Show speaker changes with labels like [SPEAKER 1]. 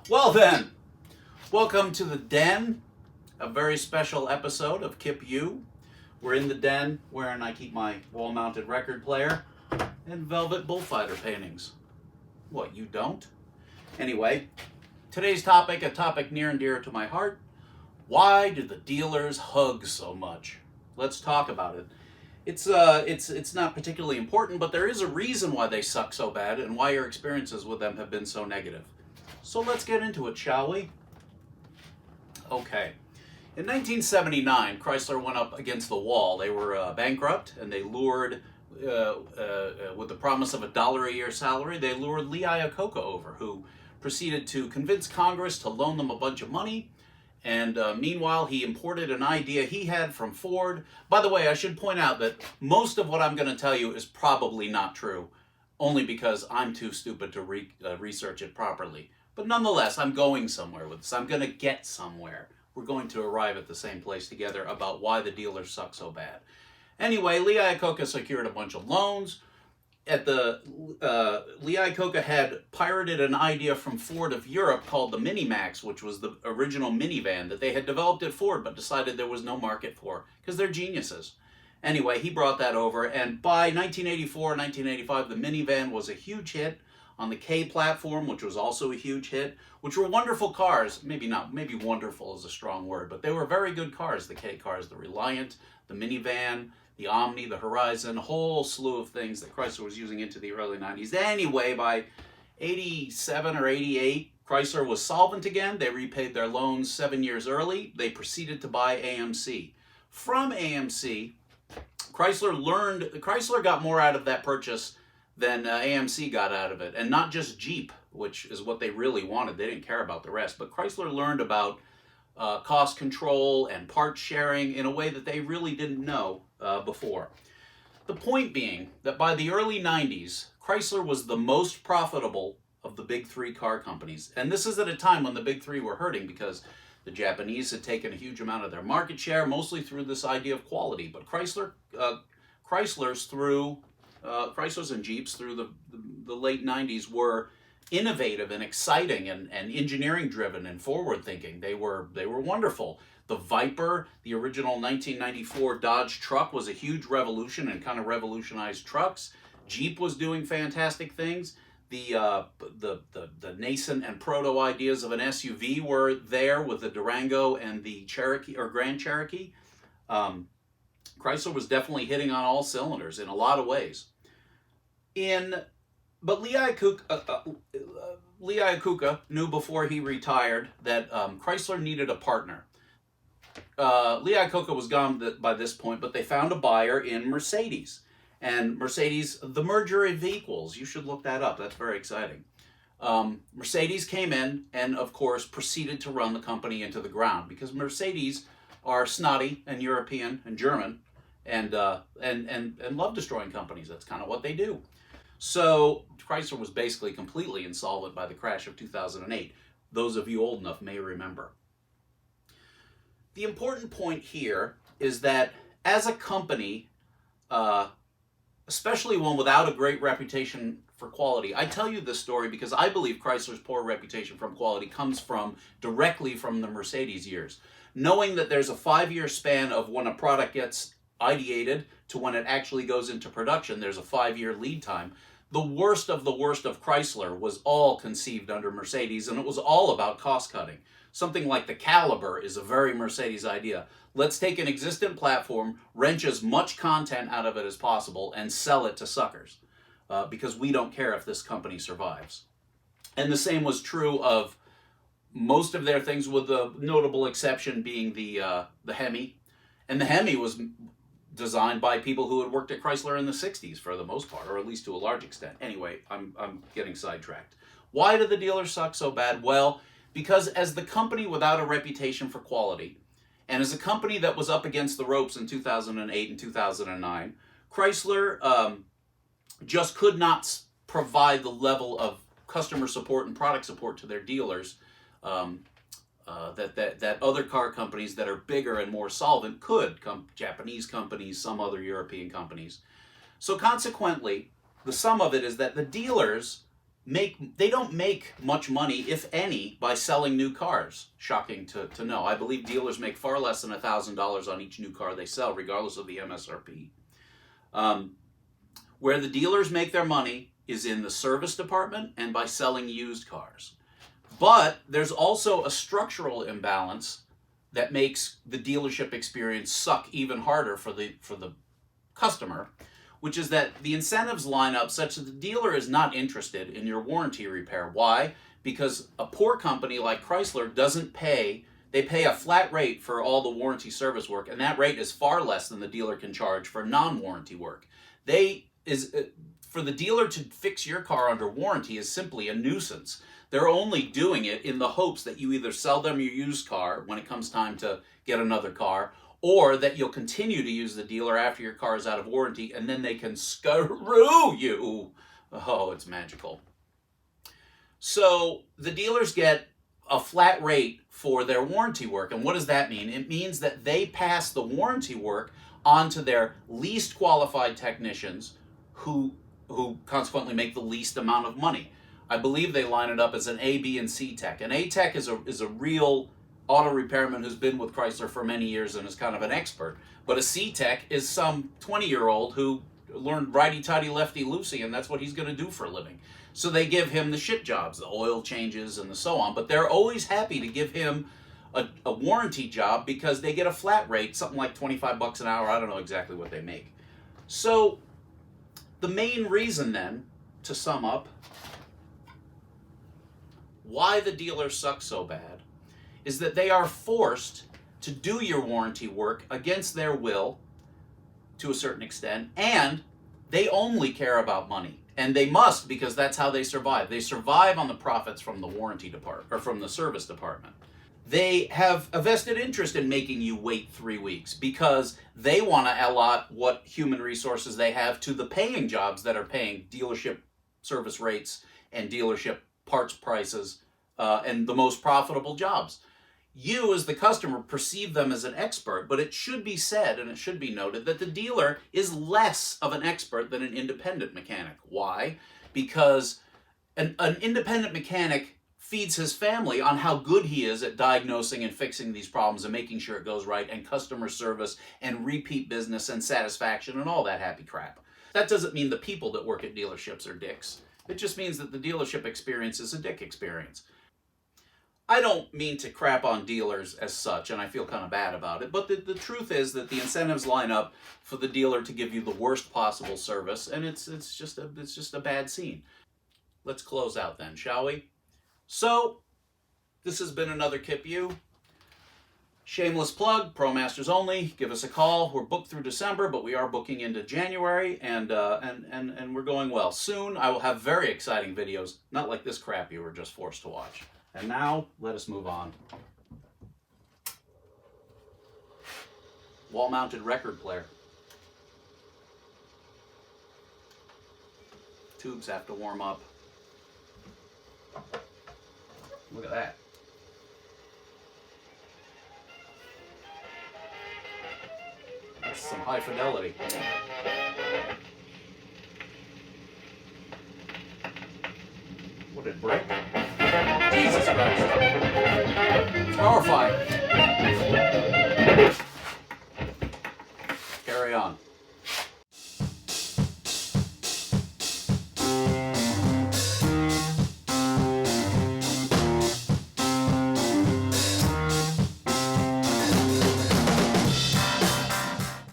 [SPEAKER 1] Well then, welcome to the Den, a very special episode of Kip U. We're in the den wherein I keep my wall-mounted record player and velvet bullfighter paintings. What, you don't? Anyway, today's topic, a topic near and dear to my heart. Why do the dealers hug so much? Let's talk about it. It's not particularly important, but there is a reason why they suck so bad and why your experiences with them have been so negative. So let's get into it, shall we? Okay. In 1979, Chrysler went up against the wall. They were bankrupt, and they lured, with the promise of $1 a year salary, they lured Lee Iacocca over, who proceeded to convince Congress to loan them a bunch of money. And meanwhile, he imported an idea he had from Ford. By the way, I should point out that most of what I'm going to tell you is probably not true, only because I'm too stupid to research it properly. But nonetheless, I'm going somewhere with this. I'm going to get somewhere. We're going to arrive at the same place together about why the dealers suck so bad. Anyway, Lee Iacocca secured a bunch of loans. Lee Iacocca had pirated an idea from Ford of Europe called the Minimax, which was the original minivan that they had developed at Ford but decided there was no market for because they're geniuses. Anyway, he brought that over, and by 1984, 1985, the minivan was a huge hit on the K platform, which was also a huge hit, which were wonderful cars. Maybe wonderful is a strong word, but they were very good cars, the K cars, the Reliant, the minivan, the Omni, the Horizon, a whole slew of things that Chrysler was using into the early 90s. Anyway, by 87 or 88, Chrysler was solvent again. They repaid their loans 7 years early. They proceeded to buy AMC. From AMC, Chrysler got more out of that purchase than AMC got out of it. And not just Jeep, which is what they really wanted. They didn't care about the rest. But Chrysler learned about cost control and part sharing in a way that they really didn't know before. The point being that by the early 90s, Chrysler was the most profitable of the big three car companies. And this is at a time when the big three were hurting because the Japanese had taken a huge amount of their market share, mostly through this idea of quality. But Chrysler's and Jeeps through the late 90s were innovative and exciting and engineering driven and forward thinking. They were wonderful. The Viper, the original 1994 Dodge truck, was a huge revolution and kind of revolutionized trucks. Jeep was doing fantastic things. The nascent and proto ideas of an SUV were there with the Durango and the Cherokee or Grand Cherokee. Chrysler was definitely hitting on all cylinders in a lot of ways. But Lee Iacocca knew before he retired that Chrysler needed a partner. Lee Iacocca was gone by this point, but they found a buyer in Mercedes. And Mercedes, the merger of equals, you should look that up. That's very exciting. Mercedes came in and, of course, proceeded to run the company into the ground because Mercedes are snotty and European and German and love destroying companies. That's kind of what they do. So Chrysler was basically completely insolvent by the crash of 2008. Those of you old enough may remember. The important point here is that as a company, especially one without a great reputation for quality, I tell you this story because I believe Chrysler's poor reputation from quality comes directly from the Mercedes years. Knowing that there's a 5-year span of when a product gets ideated to when it actually goes into production, there's a 5-year lead time. The worst of Chrysler was all conceived under Mercedes, and it was all about cost cutting. Something like the Caliber is a very Mercedes idea. Let's take an existent platform, wrench as much content out of it as possible, and sell it to suckers, because we don't care if this company survives. And the same was true of most of their things, with the notable exception being the Hemi. And the Hemi was designed by people who had worked at Chrysler in the 60s for the most part, or at least to a large extent. Anyway, I'm getting sidetracked. Why do the dealers suck so bad? Well, because as the company without a reputation for quality, and as a company that was up against the ropes in 2008 and 2009, Chrysler just could not provide the level of customer support and product support to their dealers that other car companies that are bigger and more solvent could, Japanese companies, some other European companies. So consequently, the sum of it is that the dealers they don't make much money, if any, by selling new cars. Shocking to know. I believe dealers make far less than $1,000 on each new car they sell, regardless of the MSRP. Where the dealers make their money is in the service department and by selling used cars. But there's also a structural imbalance that makes the dealership experience suck even harder for the customer, which is that the incentives line up such that the dealer is not interested in your warranty repair. Why? Because a poor company like Chrysler doesn't pay, they pay a flat rate for all the warranty service work, and that rate is far less than the dealer can charge for non-warranty work. For the dealer to fix your car under warranty is simply a nuisance. They're only doing it in the hopes that you either sell them your used car when it comes time to get another car, or that you'll continue to use the dealer after your car is out of warranty, and then they can screw you. Oh, it's magical. So the dealers get a flat rate for their warranty work. And what does that mean? It means that they pass the warranty work on to their least qualified technicians who consequently make the least amount of money. I believe they line it up as an A, B, and C tech. An A tech is a real auto repairman who's been with Chrysler for many years and is kind of an expert. But a C tech is some 20-year-old who learned righty-tighty, lefty-loosey, and that's what he's going to do for a living. So they give him the shit jobs, the oil changes and the so on. But they're always happy to give him a warranty job because they get a flat rate, something like 25 bucks an hour. I don't know exactly what they make. So the main reason then, to sum up, why the dealers suck so bad is that they are forced to do your warranty work against their will to a certain extent, and they only care about money. And they must, because that's how they survive. They survive on the profits from the warranty department, or from the service department. They have a vested interest in making you wait 3 weeks because they want to allot what human resources they have to the paying jobs that are paying dealership service rates and dealership parts prices and the most profitable jobs. You, as the customer, perceive them as an expert, but it should be said and it should be noted that the dealer is less of an expert than an independent mechanic. Why? Because an independent mechanic feeds his family on how good he is at diagnosing and fixing these problems and making sure it goes right, and customer service and repeat business and satisfaction and all that happy crap. That doesn't mean the people that work at dealerships are dicks. It just means that the dealership experience is a dick experience. I don't mean to crap on dealers as such, and I feel kind of bad about it, but the truth is that the incentives line up for the dealer to give you the worst possible service, and it's just a bad scene. Let's close out then, shall we? So, this has been another Kip U. Shameless plug, Promasters only. Give us a call. We're booked through December, but we are booking into January, and we're going well. Soon, I will have very exciting videos, not like this crap you were just forced to watch. And now, let us move on. Wall-mounted record player. Tubes have to warm up. Look at that. That's some high fidelity. What did it break? Jesus Christ. It's horrifying. Carry on.